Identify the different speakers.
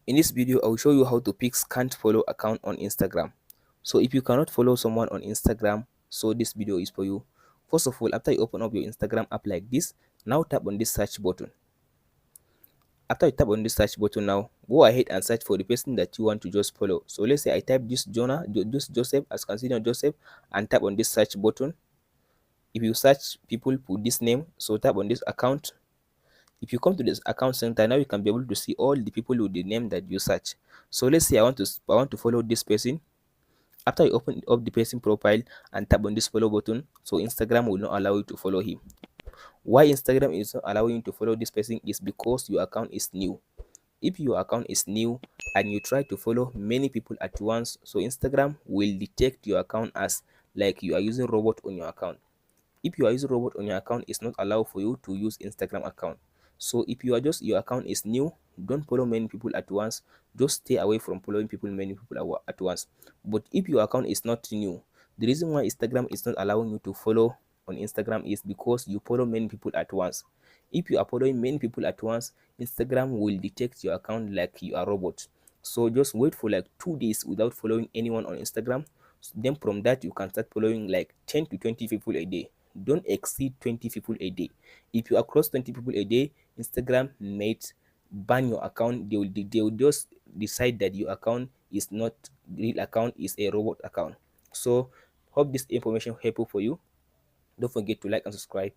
Speaker 1: In this video, I will show you how to fix can't follow account on Instagram. So if you cannot follow someone on Instagram, so this video is for you. First of all, after you open up your Instagram app like this, now tap on this search button. After you tap on this search button now, go ahead and search for the person that you want to just follow. So let's say I type this this Joseph, as you can see now, Joseph, and tap on this search button. If you search people put this name, so tap on this account. If you come to this account center, now you can be able to see all the people with the name that you search. So let's say I want to follow this person. After you open up the person profile and tap on this follow button, so Instagram will not allow you to follow him. Why Instagram is not allowing you to follow this person is because your account is new. If your account is new and you try to follow many people at once, so Instagram will detect your account as like you are using robot on your account. If you are using robot on your account, it's not allowed for you to use Instagram account. So if you are just your account is new, don't follow many people at once. Just stay away from following many people at once. But if your account is not new, the reason why Instagram is not allowing you to follow on Instagram is because you follow many people at once. If you are following many people at once, Instagram will detect your account like you are robot. So just wait for like 2 days without following anyone on Instagram. Then from that you can start following like 10 to 20 people a day. Don't exceed 20 people a day. If you are across 20 people a day, Instagram might ban your account. They will just decide that your account is not real account, is a robot account. So hope this information helpful for you. Don't forget to like and subscribe.